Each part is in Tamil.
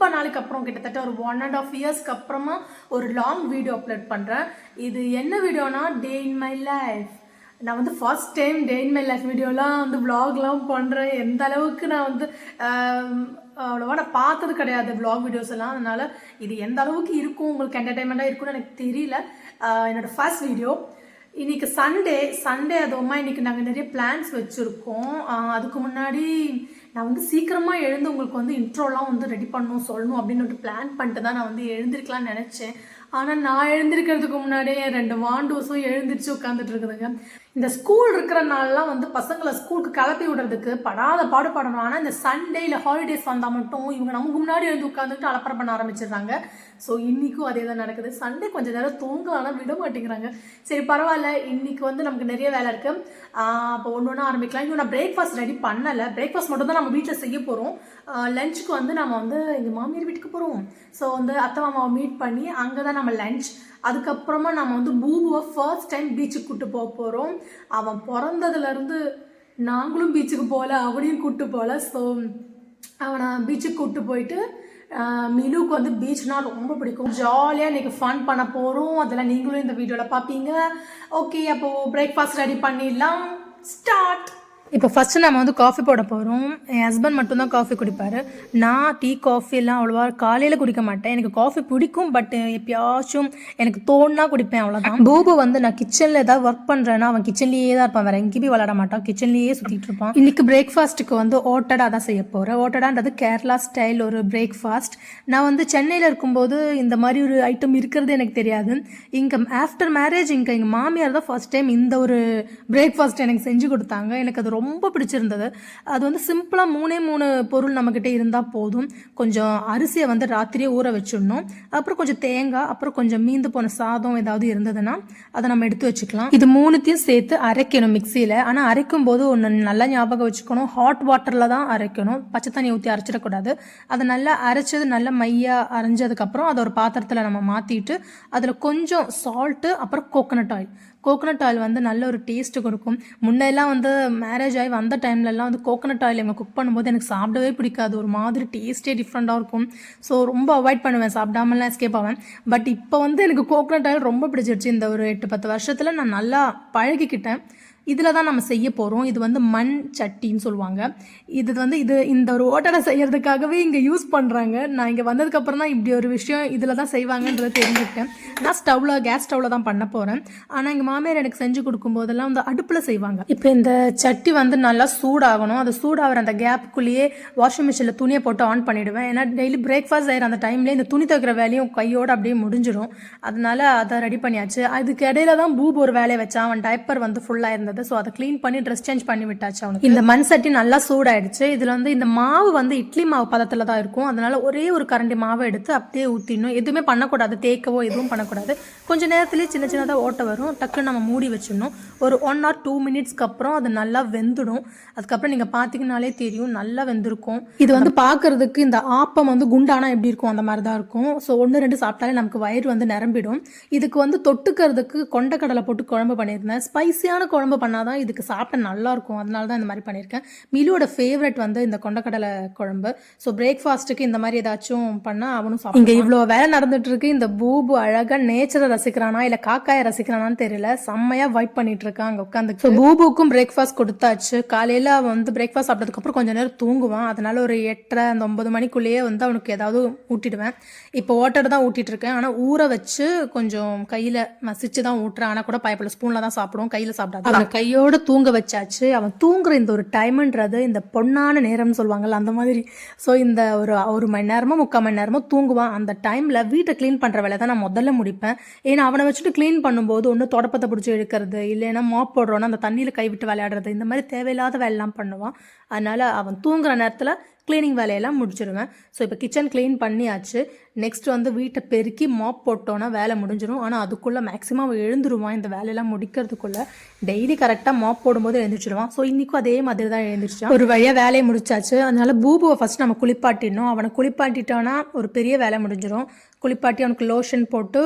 ரொம்ப நாளைக்கு அப்புறம் கிட்டத்தட்ட ஒரு 1.5 இயர்ஸ்க்கு அப்புறமா ஒரு லாங் வீடியோ அப்லோட் பண்ணுறேன். இது என்ன வீடியோனா டே இன் மை லைஃப். நான் வந்து first time day in my life வீடியோலாம் வந்து விலாக்லாம் பண்ணுறேன். எந்த அளவுக்கு நான் வந்து அவ்வளோவா நான் பார்த்தது கிடையாது விலாக் வீடியோஸ் எல்லாம். அதனால் இது எந்த அளவுக்கு இருக்கும், உங்களுக்கு என்டர்டைன்மெண்ட்டாக இருக்கும்னு எனக்கு தெரியல. என்னோடய ஃபர்ஸ்ட் வீடியோ. இன்றைக்கி சண்டே அதுவுமா இன்றைக்கி நாங்கள் நிறைய பிளான்ஸ் வச்சுருக்கோம். அதுக்கு முன்னாடி நான் வந்து சீக்கிரமாக எழுந்து உங்களுக்கு வந்து இன்ட்ரோலாம் வந்து ரெடி பண்ணணும் சொல்லணும் அப்படின்னு பிளான் பண்ணிட்டு தான் நான் வந்து எழுந்திருக்கலாம்னு நினச்சேன். ஆனால் நான் எழுந்திருக்கிறதுக்கு முன்னாடியே 2 வாண்டூஸும் எழுந்திரிச்சு உட்காந்துட்டு இருக்குதுங்க. இந்த ஸ்கூல் இருக்கிற நாள்லாம் வந்து பசங்களை ஸ்கூலுக்கு கிளப்பி விடுறதுக்கு படாத பாடுபடணும். ஆனால் இந்த சண்டே இல்லை ஹாலிடேஸ் வந்தால் மட்டும் இவங்க நமக்கு முன்னாடி எழுந்து உட்காந்துட்டு அலப்பறை பண்ண ஆரம்பிச்சிடுறாங்க. ஸோ இன்றைக்கும் அதே தான் நடக்குது. சண்டே கொஞ்சம் நேரம் தூங்கலாம் விட மாட்டேங்கிறாங்க. சரி பரவாயில்ல, இன்றைக்கி வந்து நமக்கு நிறைய வேலை இருக்குது. அப்போ ஒன்று ஒன்றா ஆரம்பிக்கலாம். இன்னும் நான் பிரேக்ஃபாஸ்ட் ரெடி பண்ணலை. பிரேக்ஃபாஸ்ட் மட்டும் தான் நம்ம வீட்டில் செய்ய போகிறோம். லஞ்சுக்கு வந்து நம்ம வந்து எங்கள் மாமியார் வீட்டுக்கு போகிறோம். ஸோ வந்து அத்தை மாமாவை மீட் பண்ணி அங்கே தான் நம்ம லஞ்ச். அதுக்கப்புறமா நம்ம வந்து பூபுவை ஃபர்ஸ்ட் டைம் பீச்சுக்கு கூப்பிட்டு போக போகிறோம். அவன் பிறந்ததுலேருந்து நாங்களும் பீச்சுக்கு போகல, அவனையும் கூப்பிட்டு போகல. ஸோ அவனை பீச்சுக்கு கூப்பிட்டு போயிட்டு மிலுக்கு வந்து பீச்னால் ரொம்ப பிடிக்கும். ஜாலியாக இன்றைக்கி ஃபன் பண்ண போகிறோம். அதெல்லாம் நீங்களும் இந்த வீடியோவில் பார்ப்பீங்க. ஓகே, அப்போது பிரேக்ஃபாஸ்ட் ரெடி பண்ணிடலாம். ஸ்டார்ட். இப்போ ஃபஸ்ட்டு நம்ம வந்து காஃபி போட போகிறோம். என் ஹஸ்பண்ட் மட்டும்தான் காஃபி குடிப்பார். நான் டீ காஃபி எல்லாம் அவ்வளோவா காலையில் குடிக்க மாட்டேன். எனக்கு காஃபி பிடிக்கும், பட் எப்பயாச்சும் எனக்கு தோணுனா குடிப்பேன், அவ்வளோதான். பூபு வந்து நான் கிச்சனில் ஏதாவது ஒர்க் பண்ணுறேன்னா அவன் கிச்சன்லேயே தான் இருப்பான், வேறு எங்கேயுமே விளாட மாட்டான், கிச்சன்லேயே சுற்றிட்டு இருப்பான். இன்றைக்கி பிரேக்ஃபாஸ்ட்டுக்கு வந்து ஓட்டடா தான் செய்ய போகிறேன். ஓட்டடான்றது கேரளா ஸ்டைல் ஒரு பிரேக்ஃபாஸ்ட். நான் வந்து சென்னையில் இருக்கும்போது இந்த மாதிரி ஒரு ஐட்டம் இருக்கிறது எனக்கு தெரியாது. இங்கே ஆஃப்டர் மேரேஜ் எங்கள் மாமியார் தான் ஃபர்ஸ்ட் டைம் இந்த ஒரு பிரேக்ஃபாஸ்ட் எனக்கு செஞ்சு கொடுத்தாங்க. எனக்கு அது ரொம்ப பிடிச்சிருந்தது. அது வந்து சிம்பிளாக 3 பொருள் நம்மக்கிட்ட இருந்தால் போதும். கொஞ்சம் அரிசியை வந்து ராத்திரியே ஊற வச்சிடணும். அப்புறம் கொஞ்சம் தேங்காய், அப்புறம் கொஞ்சம் மீந்து போன சாதம் ஏதாவது இருந்ததுன்னா அதை நம்ம எடுத்து வச்சுக்கலாம். இது 3த்தையும் சேர்த்து அரைக்கணும் மிக்சியில். ஆனால் அரைக்கும் போது ஒன்று நல்லா ஞாபகம் வச்சுக்கணும், ஹாட் வாட்டரில் தான் அரைக்கணும், பச்சை தண்ணி ஊற்றி அரைச்சிடக்கூடாது. அதை நல்லா அரைச்சது நல்லா மையாக அரைஞ்சதுக்கப்புறம் அதை ஒரு பாத்திரத்தில் நம்ம மாற்றிட்டு அதில் கொஞ்சம் சால்ட்டு, அப்புறம் கோகனட் ஆயில் வந்து நல்ல ஒரு டேஸ்ட்டு கொடுக்கும். முன்னெல்லாம் வந்து மேரேஜ் ஆகி வந்த டைம்லலாம் வந்து கோகனட் ஆயில் இவங்க குக் பண்ணும்போது எனக்கு சாப்பிடவே பிடிக்காது. ஒரு மாதிரி டேஸ்ட்டே டிஃப்ரெண்ட்டாக இருக்கும். ஸோ ரொம்ப அவாய்ட் பண்ணுவேன், சாப்பிடாமலாம் எஸ்கேப் ஆவேன். பட் இப்போ வந்து எனக்கு கோகனட் ஆயில் ரொம்ப பிடிச்சிருச்சு. இந்த ஒரு 8-10 வருஷத்தில் நான் நல்லா பழகிக்கிட்டேன். இதில் தான் நம்ம செய்ய போகிறோம். இது வந்து மண் சட்டின்னு சொல்லுவாங்க. இது வந்து இந்த ஒரு ஓட்டடை செய்கிறதுக்காகவே இங்கே யூஸ் பண்ணுறாங்க. நான் இங்கே வந்ததுக்கப்புறம் தான் இப்படி ஒரு விஷயம் இதில் தான் செய்வாங்கன்றதை தெரிஞ்சுக்கிட்டேன். நான் கேஸ் ஸ்டவ்வில் தான் பண்ண போகிறேன். ஆனால் எங்கள் மாமியார் எனக்கு செஞ்சு கொடுக்கும்போதெல்லாம் வந்து அடுப்பில் செய்வாங்க. இப்போ இந்த சட்டி வந்து நல்லா சூடாகணும். அது சூடாகிற அந்த கேப்புக்குள்ளேயே வாஷிங் மிஷினில் துணியை போட்டு ஆன் பண்ணிவிடுவேன். ஏன்னா டெய்லி பிரேக்ஃபாஸ்ட் செய்கிற அந்த டைம்லேயே இந்த துணி துவைக்கிற வேலையும் கையோடு அப்படியே முடிஞ்சிடும். அதனால அதை ரெடி பண்ணியாச்சு. அதுக்கு இடையில தான் பூபு ஒரு வேலையை வச்சான். அவன் டைப்பர் வந்து ஃபுல்லாக இருந்தது. ஸோ அதை க்ளீன் பண்ணி ட்ரெஸ் சேஞ்ச் பண்ணி விட்டாச்சு அவனுக்கு. இந்த மண் சட்டி நல்லா சூடாயிடுச்சு. இதில் வந்து இந்த மாவு வந்து இட்லி மாவு பதத்தில் தான் இருக்கும். அதனால ஒரே ஒரு கரண்டி மாவை எடுத்து அப்படியே ஊற்றிடணும். எதுவுமே பண்ணக்கூடாது, தேய்க்கவோ எதுவும் பண்ணக்கூடாது. கொஞ்சம் நேரத்துலேயே சின்னதாக ஓட்ட வரும். டக்குன்னு நம்ம மூடி வச்சிடணும். ஒரு 1 or 2 மினிட்ஸ்க்கு அப்புறம் அது நல்லா வெந்துடும். அதுக்கப்புறம் நீங்கள் பார்த்தீங்கன்னாலே தெரியும் நல்லா வெந்திருக்கும். இது வந்து பார்க்கறதுக்கு இந்த ஆப்பம் வந்து குண்டானா எப்படி இருக்கும் அந்த மாதிரி தான் இருக்கும். ஸோ 1-2 சாப்பிட்டாலே நமக்கு வயிறு வந்து நிரம்பிடும். இதுக்கு வந்து தொட்டுக்கிறதுக்கு கொண்டக்கடலை போட்டு குழம்பு பண்ணியிருந்தேன். ஸ்பைசியான குழம்பு பண்ணாதான் இதுக்கு சாப்பிட நல்லாயிருக்கும். அதனால தான் இந்த மாதிரி பண்ணியிருக்கேன். மிலுவோட ஃபேவரட் வந்து இந்த கொண்டக்கடலை குழம்பு. ஸோ பிரேக்ஃபாஸ்ட்டுக்கு இந்த மாதிரி ஏதாச்சும் பண்ணால் அவனும் சாப்பிடும். இங்கே இவ்வளோ வேலை நடந்துட்டு இருக்கு. இந்த பூபு அழகாக நேச்சரை ரசிக்கிறானா இல்லை காக்காயை ரசிக்கிறானான்னு தெரியல, செம்மையாக வைப் பண்ணிட்டு இருக்கான் அங்கே உட்காந்து. ஸோ பூபுக்கும் பிரேக்ஃபாஸ்ட் கொடுத்தாச்சு. காலையில் அவன் வந்து பிரேக்ஃபாஸ்ட் சாப்பிட்டதுக்கப்புறம் கொஞ்சம் நேரம் தூங்குவான். அதனால ஒரு 8:30 அந்த 9 மணிக்குள்ளேயே வந்து அவனுக்கு ஏதாவது ஊட்டிடுவேன். இப்போ ஓட்டர் தான் ஊட்டிட்டு இருக்கேன். ஆனால் ஊற வச்சு கொஞ்சம் கையில் மசிச்சு தான் ஊட்டுறேன். ஆனால் கூட பயப்பட ஸ்பூனில் தான் சாப்பிடுவோம், கையில் சாப்பிடாது. அவன் கையோட தூங்க வச்சாச்சு. அவன் தூங்குற இந்த ஒரு டைம்ன்றது இந்த பொன்னான நேரம்னு சொல்லுவாங்கல்ல, அந்த மாதிரி. ஸோ இந்த ஒரு மணி நேரமோ 3/4 மணி நேரமோ தூங்குவான். அந்த டைமில் வீட்டை க்ளீன் பண்ணுற வேலை தான் நான் முதல்ல முடிப்பேன். ஏன்னா அவனை வச்சுட்டு க்ளீன் பண்ணும்போது ஒன்று தொடப்பத்தை பிடிச்சி இழுக்கிறது, இல்லைன்னா மாப் போடுறோன்னா அந்த தண்ணியில் கைவிட்டு விளையாடுறது, இந்த மாதிரி தேவையில்லாத வேலைலாம் பண்ணுவான். அதனால் அவன் தூங்குற நேரத்தில் க்ளீனிங் வேலையெல்லாம் முடிச்சிடுவேன். ஸோ இப்போ கிச்சன் க்ளீன் பண்ணியாச்சு. நெக்ஸ்ட் வந்து வீட்டை பெருக்கி மாப் போட்டோன்னா வேலை முடிஞ்சிடும். ஆனால் அதுக்குள்ளே மேக்ஸிமம் அவன் எழுந்துருவான். இந்த வேலையெல்லாம் முடிக்கிறதுக்குள்ளே டெய்லி கரெக்டாக மாப் போடும்போது எழுந்திரிச்சிடுவான். ஸோ இன்றைக்கும் அதே மாதிரி தான் எழுந்திரிச்சான். ஒரு வழியாக வேலையை முடிச்சாச்சு. அதனால் பூபுவை ஃபஸ்ட் நம்ம குளிப்பாட்டிடணும். அவனை குளிப்பாட்டிட்டோன்னா ஒரு பெரிய வேலை முடிஞ்சிடும். குளிப்பாட்டி அவனுக்கு லோஷன் போட்டு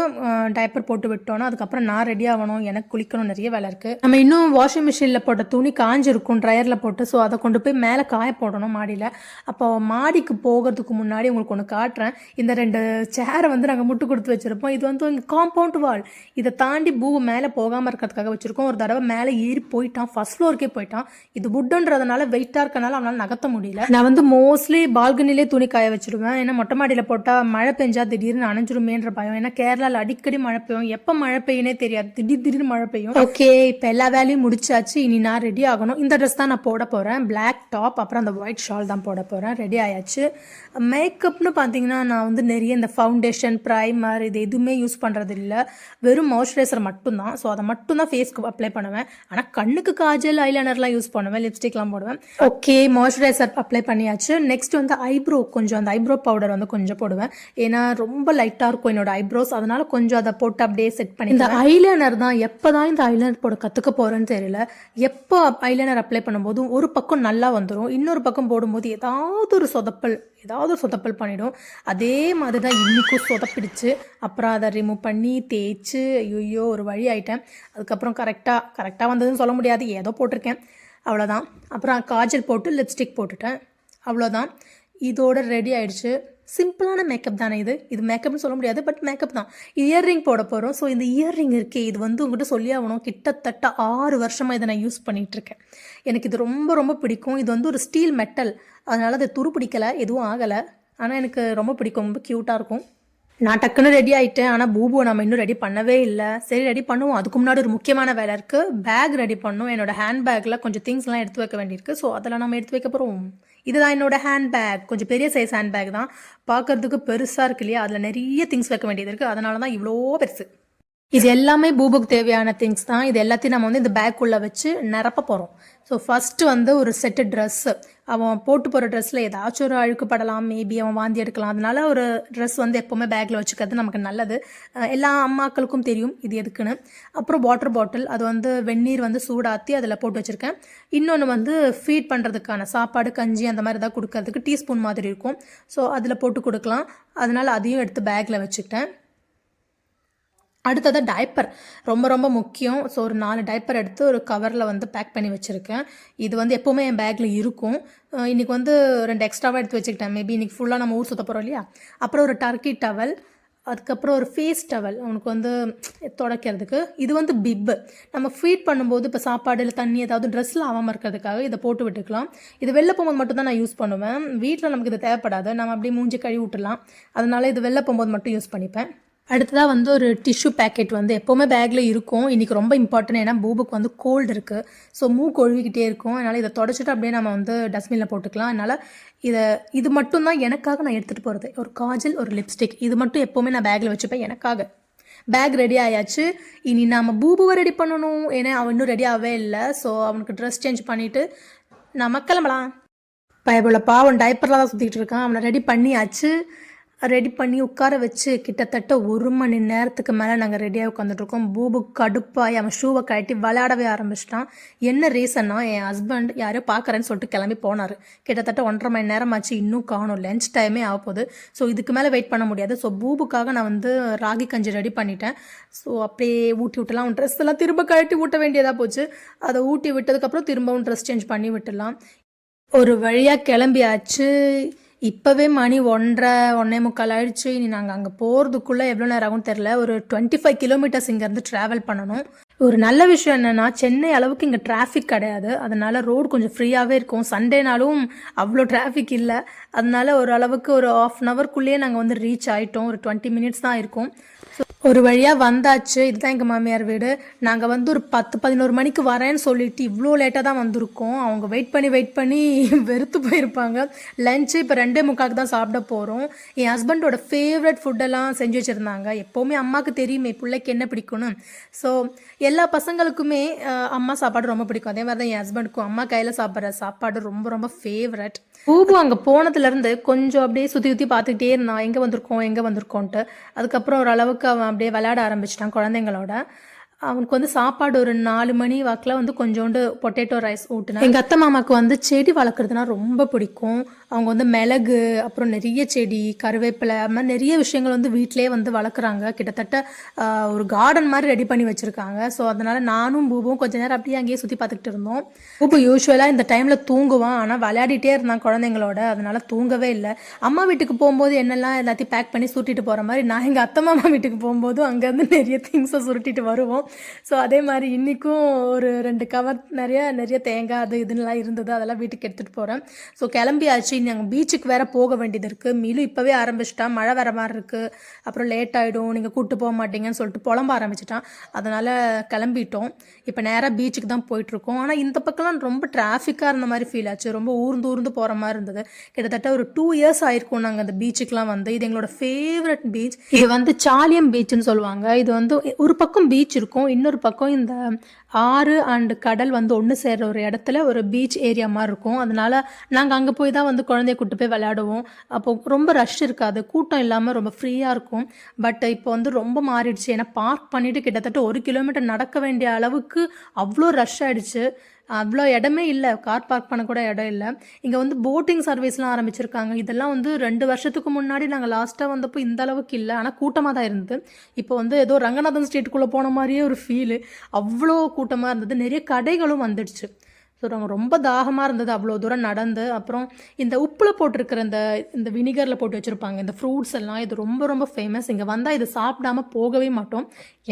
டைப்பர் போட்டு விட்டோன்னா அதுக்கப்புறம் நான் ரெடி ஆகணும், எனக்கு குளிக்கணும், நிறைய வேலை இருக்குது. நம்ம இன்னும் வாஷிங் மிஷினில் போட்ட துணி காஞ்சிருக்கும் ட்ரையரில் போட்டு. ஸோ அதை கொண்டு போய் மேலே காய போடணும் மாடியில். அப்போ மாடிக்கு போகிறதுக்கு முன்னாடி உங்களுக்கு ஒன்று காட்டுறேன். இந்த 2 சேரை வந்து நாங்கள் முட்டு கொடுத்து வச்சுருப்போம். இது வந்து இங்கே காம்பவுண்ட் வால். இதை தாண்டி பூவு மேலே போகாமல் இருக்கிறதுக்காக வச்சுருக்கோம். ஒரு தடவை மேலே ஏறி போயிட்டான், ஃபர்ஸ்ட் ஃப்ளோருக்கே போயிட்டான். இது வுட்டுன்றதுனால வெயிட்டாக இருக்கனால அவனால் நகர்த்த முடியல. நான் வந்து மோஸ்ட்லி பால்கனிலே துணி காய வச்சுருவேன். ஏன்னா மொட்டை மாடியில் போட்டால் மழை பெஞ்சா திடீர்னு நனைஞ்சிருமேன்ற பயம். ஏன்னா கேரளாவில் அடிக்கடி மழை பெய்யும், எப்போ மழை பெய்யுனே தெரியாது, திடீர்னு மழை பெய்யும். ஓகே, இப்போ எல்லா வேலையும் முடிச்சாச்சு. இனி நான் ரெடி ஆகணும். இந்த ட்ரெஸ் தான் நான் போட போகிறேன், பிளாக் டாப், அப்புறம் அந்த ஒயிட் ஷால் தான் போட போகிறேன். ரெடி ஆயாச்சு. மேக்கப்னு பார்த்தீங்கன்னா நான் வந்து நிறைய இந்த ஃபவுண்டேஷன், ப்ரைமர் இது எதுவுமே யூஸ் பண்ணுறது இல்லை. வெறும் மாய்ஸ்சரைசர் மட்டும்தான். ஸோ அதை மட்டும்தான் ஃபேஸ்க்கு அப்ளை பண்ணுவேன். ஆனால் கண்ணுக்கு காஜல், ஐலைனர்லாம் யூஸ் பண்ணுவேன், லிப்ஸ்டிக்லாம் போடுவேன். ஓகே, மாய்ஸ்சரைசர் அப்ளை பண்ணியாச்சு. நெக்ஸ்ட் வந்து ஐப்ரோ, கொஞ்சம் அந்த ஐப்ரோ பவுடர் வந்து கொஞ்சம் போடுவேன். ஏன்னா ரொம்ப லைட்டாக இருக்கும் என்னோட ஐப்ரோஸ், அதனால கொஞ்சம் அதை போட்டு அப்படியே செட் பண்ணி. இந்த ஐலைனர் தான் எப்போ தான் இந்த ஐலைனர் போட கற்றுக்க போகிறேன்னு தெரியல. எப்போ ஐலைனர் அப்ளை பண்ணும்போதும் ஒரு பக்கம் நல்லா வந்துடும், இன்னொரு பக்கம் போடும்போது ஏதாவது ஒரு சொதப்பல் பண்ணிடும். அதே மாதிரி தான் இன்றைக்கும் சொதப்பிடுச்சு. அப்புறம் அதை ரிமூவ் பண்ணி தேய்ச்சி ஐயோ ஒரு வழி ஆகிட்டேன். அதுக்கப்புறம் கரெக்டாக வந்ததுன்னு சொல்ல முடியாது, ஏதோ போட்டிருக்கேன், அவ்வளோதான். அப்புறம் காஜல் போட்டு லிப்ஸ்டிக் போட்டுட்டேன், அவ்வளோதான். இதோட ரெடி ஆயிடுச்சு. சிம்பிளான மேக்கப் தானே இது மேக்கப்னு சொல்ல முடியாது, பட் மேக்கப் தான். இயர்ரிங் போட போகிறோம். ஸோ இந்த இயர்ரிங் இருக்கே, இது வந்து உங்கள்கிட்ட சொல்லி ஆகணும், கிட்டத்தட்ட 6 வருஷமாக இதை நான் யூஸ் பண்ணிகிட்ருக்கேன். எனக்கு இது ரொம்ப ரொம்ப பிடிக்கும். இது வந்து ஒரு ஸ்டீல் மெட்டல், அதனால் அது துரு பிடிக்கலை, எதுவும் ஆகலை. ஆனால் எனக்கு ரொம்ப பிடிக்கும், ரொம்ப க்யூட்டாக இருக்கும். நான் டக்குன்னு ரெடி ஆகிட்டேன். ஆனால் பூபுவை நம்ம இன்னும் ரெடி பண்ணவே இல்லை. சரி, ரெடி பண்ணுவோம். அதுக்கு முன்னாடி ஒரு முக்கியமான வேலை இருக்குது. பேக் ரெடி பண்ணணும். என்னோட ஹேண்ட் பேக்கில் கொஞ்சம் திங்ஸ்லாம் எடுத்து வைக்க வேண்டியிருக்கு. ஸோ அதெல்லாம் நம்ம எடுத்து வைக்க போகிறோம். இதுதான் என்னோட ஹேண்ட் பேக். கொஞ்சம் பெரிய சைஸ் ஹேண்ட் பேக் தான், பார்க்கறதுக்கு பெருசாக இருக்கு இல்லையா, அதில் நிறைய திங்ஸ் வைக்க வேண்டியது இருக்குது. அதனால தான் இவ்வளோ பெருசு. இது எல்லாமே பூபுக்கு தேவையான திங்ஸ் தான். இது எல்லாத்தையும் நம்ம வந்து இந்த பேக்குள்ளே வச்சு நிரப்ப போகிறோம். ஸோ ஃபஸ்ட்டு வந்து ஒரு செட்டு ட்ரெஸ்ஸு. அவன் போட்டு போகிற ட்ரெஸ்ஸில் ஏதாச்சும் ஒரு அழுக்கு படலாம், மேபி அவன் வாந்தி எடுக்கலாம். அதனால ஒரு ட்ரெஸ் வந்து எப்போவுமே பேக்கில் வச்சுக்கிறது நமக்கு நல்லது. எல்லா அம்மாக்களுக்கும் தெரியும் இது எதுக்குன்னு. அப்புறம் வாட்டர் பாட்டில், அது வந்து வெந்நீர் வந்து சூடாற்றி அதில் போட்டு வச்சுருக்கேன். இன்னொன்று வந்து ஃபீட் பண்ணுறதுக்கான சாப்பாடு, கஞ்சி அந்த மாதிரி தான் கொடுக்கறதுக்கு டீஸ்பூன் மாதிரி இருக்கும். ஸோ அதில் போட்டு கொடுக்கலாம். அதனால் அதையும் எடுத்து பேக்கில் வச்சுக்கிட்டேன். அடுத்தது டைப்பர், ரொம்ப ரொம்ப முக்கியம். ஸோ ஒரு 4 டைப்பர் எடுத்து ஒரு கவரில் வந்து பேக் பண்ணி வச்சுருக்கேன். இது வந்து எப்போவுமே என் பேக்கில் இருக்கும். இன்றைக்கி வந்து 2 எக்ஸ்ட்ராவாக எடுத்து வச்சுக்கிட்டேன். மேபி இன்றைக்கி ஃபுல்லாக நம்ம ஊர் சுற்ற போகிறோம் இல்லையா. அப்புறம் ஒரு டர்க்கி டவல், அதுக்கப்புறம் ஒரு ஃபேஸ் டவல் அவனுக்கு வந்து துடைக்கிறதுக்கு. இது வந்து பிப்பு, நம்ம ஃபீட் பண்ணும்போது இப்போ சாப்பாடு இல்லை தண்ணி ஏதாவது ட்ரெஸ்ஸில் ஆகாமல் இருக்கிறதுக்காக இதை போட்டு விட்டுக்கலாம். இது வெளில போகும்போது மட்டும் தான் நான் யூஸ் பண்ணுவேன். வீட்டில் நமக்கு இது தேவைப்படாது, நம்ம அப்படியே மூஞ்சி கழுவி விட்டுலாம். அதனால் இது வெளில போகும்போது மட்டும் யூஸ் பண்ணிப்பேன். அடுத்ததாக வந்து ஒரு டிஷ்யூ பேக்கெட் வந்து எப்போவுமே பேக்கில் இருக்கும். இன்றைக்கி ரொம்ப இம்பார்ட்டன்ட், ஏன்னா பூபுக்கு வந்து கோல்டு இருக்குது. ஸோ மூக்கு ஒழுவிக்கிட்டே இருக்கும். அதனால் இதை தொடச்சிட்டு அப்படியே நம்ம வந்து டஸ்ட்பினில் போட்டுக்கலாம். அதனால் இது மட்டும்தான் எனக்காக நான் எடுத்துகிட்டு போகிறது. ஒரு காஜல், ஒரு லிப்ஸ்டிக், இது மட்டும் எப்போவுமே நான் பேக்கில் வச்சுப்பேன் எனக்காக. பேக் ரெடி ஆயாச்சு. இனி நம்ம பூபுவை ரெடி பண்ணணும். ஏன்னா அவன் இன்னும் ரெடி ஆகவே இல்லை. ஸோ அவனுக்கு ட்ரெஸ் சேஞ்ச் பண்ணிவிட்டு நம்ம கிளம்பலாம். பயபுள்ள பாவன் டைப்பரில் தான் சுற்றிக்கிட்டு இருக்கான். அவனை ரெடி பண்ணியாச்சு. ரெடி பண்ணி உட்கார வச்சு கிட்டத்தட்ட 1 மணி நேரத்துக்கு மேலே நாங்கள் ரெடியாக உட்காந்துட்ருக்கோம். பூபு கடுப்பாய் அவன் ஷூவை கழட்டி விளையாடவே ஆரம்பிச்சிட்டான். என்ன ரீசன்னா, என் ஹஸ்பண்ட் யாரையோ பார்க்குறேன்னு சொல்லிட்டு கிளம்பி போனார். கிட்டத்தட்ட 1.5 மணி நேரம் ஆச்சு, இன்னும் காணும். லஞ்ச் டைமே ஆக போகுது. ஸோ இதுக்கு மேலே வெயிட் பண்ண முடியாது. ஸோ பூபுக்காக நான் வந்து ராகி கஞ்சி ரெடி பண்ணிட்டேன். ஸோ அப்படியே ஊட்டி விட்டுலாம். அவன் ட்ரெஸ் எல்லாம் திரும்ப கழட்டி ஊட்ட வேண்டியதாக போச்சு. அதை ஊட்டி விட்டதுக்கப்புறம் திரும்பவும் ட்ரெஸ் சேஞ்ச் பண்ணி விட்டுடலாம். ஒரு வழியாக கிளம்பியாச்சு. இப்போவே மணி 1:30 ஆயிடுச்சு. இனி நாங்கள் அங்கே போகிறதுக்குள்ளே எவ்வளோ நேரம் ஆகும்னு தெரில. ஒரு 25 கிலோமீட்டர்ஸ் இங்கேருந்து ட்ராவல் பண்ணணும். ஒரு நல்ல விஷயம் என்னென்னா, சென்னை அளவுக்கு இங்கே டிராஃபிக் கிடையாது. அதனால் ரோடு கொஞ்சம் ஃப்ரீயாகவே இருக்கும். சண்டேனாலும் அவ்வளோ டிராஃபிக் இல்லை. அதனால ஓரளவுக்கு ஒரு 1/2 ஹவர்க்குள்ளேயே நாங்கள் வந்து ரீச் ஆகிட்டோம். ஒரு 20 மினிட்ஸ் தான் இருக்கும். ஒரு வழியாக வந்தாச்சு. இதுதான் எங்கள் மாமியார் வீடு. நாங்கள் வந்து ஒரு 10-11 மணிக்கு வரேன்னு சொல்லிட்டு இவ்வளோ லேட்டாக தான் வந்திருக்கோம். அவங்க வெயிட் பண்ணி வெறுத்து போயிருப்பாங்க. லஞ்சு இப்போ 2:45 தான் சாப்பிட போகிறோம். என் ஹஸ்பண்டோட ஃபேவரட் ஃபுட்டெல்லாம் செஞ்சு வச்சுருந்தாங்க. எப்போவுமே அம்மாவுக்கு தெரியுமே பிள்ளைக்கு என்ன பிடிக்கும்னு. ஸோ எல்லா பசங்களுக்குமே அம்மா சாப்பாடு ரொம்ப பிடிக்கும். அதே மாதிரி தான் என் ஹஸ்பண்டுக்கும் அம்மா கையில் சாப்பிட்ற சாப்பாடு ரொம்ப ரொம்ப ஃபேவரட். பூபு அங்கே போனதுலேருந்து கொஞ்சம் அப்படியே சுற்றி பார்த்துக்கிட்டே இருந்தான், எங்கே வந்திருக்கோன்ட்டு. அதுக்கப்புறம் ஓரளவுக்கு அவன் அப்படியே விளையாட ஆரம்பிச்சிட்டான் குழந்தைங்களோட. அவனுக்கு வந்து சாப்பாடு ஒரு 4 மணி வாக்கில் வந்து கொஞ்சோண்டு பொட்டேட்டோ ரைஸ் ஊட்டினேன். எங்கள் அத்தை மாமாவுக்கு வந்து செடி வளர்க்குறதுனா ரொம்ப பிடிக்கும். அவங்க வந்து மிளகு, அப்புறம் நிறைய செடி, கருவேப்பிலை, அது மாதிரி நிறைய விஷயங்கள் வந்து வீட்டிலேயே வந்து வளர்க்குறாங்க. கிட்டத்தட்ட ஒரு கார்டன் மாதிரி ரெடி பண்ணி வச்சுருக்காங்க. ஸோ அதனால் நானும் பூபும் கொஞ்ச நேரம் அப்படியே அங்கேயே சுற்றி பார்த்துக்கிட்டு இருந்தோம். பூபு யூஸ்வலாக இந்த டைமில் தூங்குவான், ஆனால் விளையாடிட்டே இருந்தான் குழந்தைங்களோட, அதனால் தூங்கவே இல்லை. அம்மா வீட்டுக்கு போகும்போது என்னெல்லாம் எல்லாத்தையும் பேக் பண்ணி சுருட்டிட்டு போகிற மாதிரி நான் எங்கள் அத்தை மாமா வீட்டுக்கு போகும்போதும் அங்கேருந்து நிறைய திங்ஸை சுருட்டிட்டு வருவோம். ஸோ அதே மாதிரி இன்றைக்கும் ஒரு 2 கவர் நிறைய தேங்காய் அது இதுன்னெலாம் இருந்தது, அதெல்லாம் வீட்டுக்கு எடுத்துகிட்டு போகிறேன். ஸோ கிளம்பியாச்சு. நாங்கள் பீச்சுக்கு வேறு போக வேண்டியது இருக்குது. மீலும் இப்போவே ஆரம்பிச்சிட்டா, மழை வர மாதிரி இருக்குது, அப்புறம் லேட் ஆகிடும், நீங்கள் கூப்பிட்டு போக மாட்டீங்கன்னு சொல்லிட்டு புலம்ப ஆரம்பிச்சிட்டான். அதனால் கிளம்பிட்டோம். இப்போ நேராக பீச்சுக்கு தான் போயிட்டுருக்கோம். ஆனால் இந்த பக்கம்லாம் ரொம்ப டிராஃபிக்காக இருந்த மாதிரி ஃபீல் ஆச்சு. ரொம்ப ஊர்ந்து போகிற மாதிரி இருந்தது. கிட்டத்தட்ட ஒரு 2 இயர்ஸ் ஆயிருக்கும் நாங்கள் அந்த பீச்சுக்கெலாம் வந்து. இது எங்களோட ஃபேவரட் பீச். இது வந்து சாலியம் பீச்சுன்னு சொல்லுவாங்க. இது வந்து ஒரு பக்கம் பீச் இருக்கும், இன்னொரு பக்கம் இந்த ஆறு அண்ட் கடல் வந்து ஒன்று சேர்ற ஒரு இடத்துல ஒரு பீச் ஏரியா மாதிரி இருக்கும். அதனால நாங்கள் அங்கே போய் தான் வந்து குழந்தைய கூப்பிட்டு போய் விளையாடுவோம். அப்போது ரொம்ப ரஷ் இருக்காது, கூட்டம் இல்லாமல் ரொம்ப ஃப்ரீயாக இருக்கும். பட் இப்போ வந்து ரொம்ப மாறிடுச்சு. ஏன்னா பார்க் பண்ணிவிட்டு கிட்டத்தட்ட 1 கிலோமீட்டர் நடக்க வேண்டிய அளவுக்கு அவ்வளோ ரஷ் ஆகிடுச்சு. அவ்வளோ இடமே இல்லை, கார் பார்க் பண்ண கூட இடம் இல்லை. இங்கே வந்து போட்டிங் சர்வீஸ்லாம் ஆரம்பிச்சிருக்காங்க. இதெல்லாம் வந்து 2 வருஷத்துக்கு முன்னாடி நாங்கள் லாஸ்ட்டாக வந்தப்போ இந்த அளவுக்கு இல்லை, ஆனால் கூட்டமாக தான் இருந்தது. இப்போ வந்து ஏதோ ரங்கநாதன் ஸ்ட்ரீட்டுக்குள்ளே போன மாதிரியே ஒரு ஃபீலு, அவ்வளோ கூட்டமாக இருந்தது. நிறைய கடைகளும் வந்துடுச்சு. ஸோ நாங்கள் ரொம்ப தாகமாக இருந்தது அவ்வளோ தூரம் நடந்து. அப்புறம் இந்த உப்பில் போட்டிருக்கிற இந்த வினிகரில் போட்டு வச்சுருப்பாங்க இந்த ஃப்ரூட்ஸ் எல்லாம், இது ரொம்ப ஃபேமஸ். இங்கே வந்தால் இது சாப்பிடாம போகவே மாட்டோம்.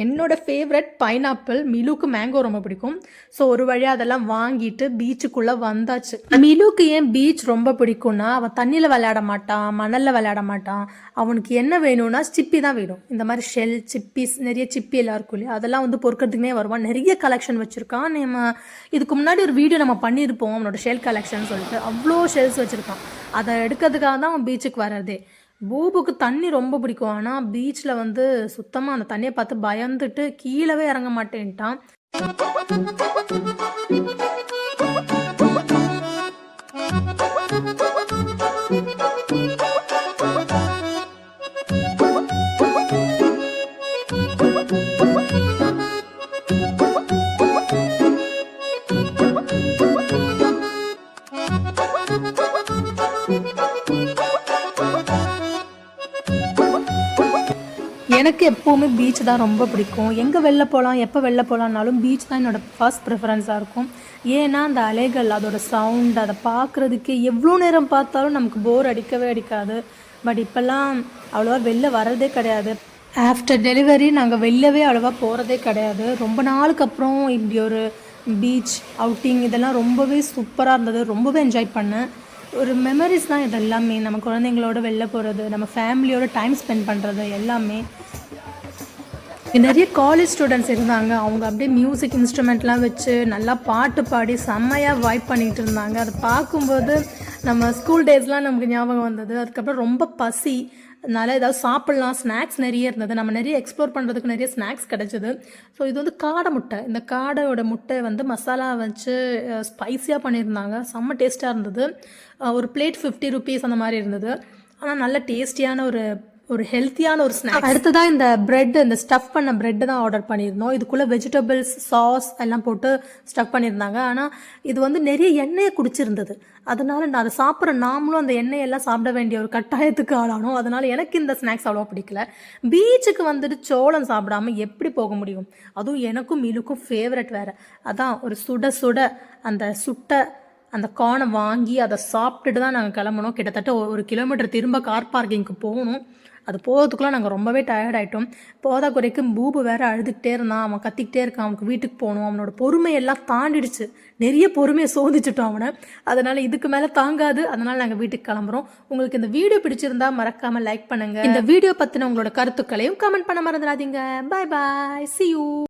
என்னோடய ஃபேவரட் பைனாப்பிள், மிலுக்கு மேங்கோ ரொம்ப பிடிக்கும். ஸோ ஒரு வழியாக அதெல்லாம் வாங்கிட்டு பீச்சுக்குள்ளே வந்தாச்சு. மிலுக்கு ஏன் பீச் ரொம்ப பிடிக்கும்னா, அவன் தண்ணியில் விளையாட மாட்டான், மணலில் விளையாட மாட்டான். அவனுக்கு என்ன வேணும்னா சிப்பி தான் வேணும். இந்த மாதிரி ஷெல் சிப்பிஸ், நிறைய சிப்பி எல்லாம் இருக்கும் இல்லையா, அதெல்லாம் வந்து பொறுக்கிறதுக்குனே வருவான். நிறைய கலெக்ஷன் வச்சுருக்கான். நம்ம இதுக்கு முன்னாடி ஒரு வீடியோ நம்ம பண்ணியிருப்போம் அவனோட ஷெல் கலெக்ஷன் சொல்லிட்டு. அவ்வளோ ஷெல்ஸ் வச்சுருக்கான். அதை எடுக்கிறதுக்காக தான் அவன் பீச்சுக்கு வர்றதே. பூபுக்கு தண்ணி ரொம்ப பிடிக்கும், ஆனால் பீச்சில் வந்து சுத்தமாக அந்த தண்ணியை பார்த்து பயந்துட்டு கீழவே இறங்க மாட்டேன்ட்டான். எனக்கு எப்போவுமே பீச் தான் ரொம்ப பிடிக்கும். எங்கே வெளில போகலாம், எப்போ வெளில போகலான்னாலும் பீச் தான் என்னோடய ஃபர்ஸ்ட் ப்ரிஃபரன்ஸாக இருக்கும். ஏன்னா அந்த அலைகள், அதோட சவுண்ட், அதை பார்க்குறதுக்கு எவ்வளோ நேரம் பார்த்தாலும் நமக்கு போர் அடிக்கவே அடிக்காது. பட் இப்போல்லாம் அவ்வளோவா வெளில வர்றதே கிடையாது. ஆஃப்டர் டெலிவரி நாங்கள் வெளிலவே அவ்வளோவா போகிறதே கிடையாது. ரொம்ப நாளுக்கு அப்புறம் இப்படி ஒரு பீச் அவுட்டிங் இதெல்லாம் ரொம்பவே சூப்பராக இருந்தது. ரொம்பவே என்ஜாய் பண்ணேன். ஒரு மெமரிஸ் தான் இது எல்லாமே. நம்ம குழந்தைங்களோட வெளில போகிறது, நம்ம ஃபேமிலியோட டைம் ஸ்பெண்ட் பண்ணுறது எல்லாமே. நிறைய காலேஜ் ஸ்டூடெண்ட்ஸ் இருந்தாங்க. அவங்க அப்படியே மியூசிக் இன்ஸ்ட்ருமெண்ட்லாம் வச்சு நல்லா பாட்டு பாடி செம்மையாக வைப் பண்ணிகிட்டு இருந்தாங்க. அதை பார்க்கும்போது நம்ம ஸ்கூல் டேஸ்லாம் நமக்கு ஞாபகம் வந்தது. அதுக்கப்புறம் ரொம்ப பசி, அதனால் ஏதாவது சாப்பிட்லாம், ஸ்நாக்ஸ் நிறைய இருந்தது. நம்ம நிறைய எக்ஸ்ப்ளோர் பண்ணுறதுக்கு நிறைய ஸ்நாக்ஸ் கிடச்சிது. ஸோ இது வந்து காடை முட்டை. இந்த காடையோட முட்டை வந்து மசாலா வச்சு ஸ்பைஸியாக பண்ணியிருந்தாங்க. செம்ம டேஸ்ட்டாக இருந்தது. ஒரு பிளேட் 50 rupees அந்த மாதிரி இருந்தது. ஆனால் நல்ல டேஸ்டியான ஒரு ஹெல்த்தியான ஒரு ஸ்நாக்ஸ். அடுத்ததாக இந்த ப்ரெட், இந்த ஸ்டஃப் பண்ண ப்ரெட்டு தான் ஆர்டர் பண்ணியிருந்தோம். இதுக்குள்ளே வெஜிடபிள்ஸ், சாஸ் எல்லாம் போட்டு ஸ்டஃப் பண்ணியிருந்தாங்க. ஆனால் இது வந்து நிறைய எண்ணெயை குடிச்சிருந்தது. அதனால் நான் அதை சாப்பிட்ற நாமளும் அந்த எண்ணெயெல்லாம் சாப்பிட வேண்டிய ஒரு கட்டாயத்துக்கு ஆளானோம். அதனால் எனக்கு இந்த ஸ்நாக்ஸ் அவ்வளோ பிடிக்கல. பீச்சுக்கு வந்துட்டு சோளம் சாப்பிடாம எப்படி போக முடியும்? அதுவும் எனக்கும் மிலுக்கும் ஃபேவரட் வேறு. அதான் ஒரு சுட அந்த கார்னை வாங்கி அதை சாப்பிட்டுட்டு தான் நாங்கள் கிளம்பணும். கிட்டத்தட்ட 1 கிலோமீட்டர் திரும்ப கார் பார்க்கிங்க்கு போகணும். அது போகிறதுக்குலாம் நாங்கள் ரொம்பவே டயர்ட் ஆகிட்டோம். போதா குறைக்கும் பூபு வேறு அழுதுகிட்டே இருந்தான், அவன் கத்திக்கிட்டே இருக்கான், அவனுக்கு வீட்டுக்கு போகணும். அவனோட பொறுமையெல்லாம் தாண்டிடுச்சு, நிறைய பொறுமையை சோதிச்சுட்டோம் அவனை. அதனால் இதுக்கு மேலே தாங்காது. அதனால் நாங்கள் வீட்டுக்கு கிளம்புறோம். உங்களுக்கு இந்த வீடியோ பிடிச்சிருந்தா மறக்காமல் லைக் பண்ணுங்கள். இந்த வீடியோ பற்றின உங்களோட கருத்துக்களையும் கமெண்ட் பண்ண மறந்துடாதீங்க. பாய் பாய், see you.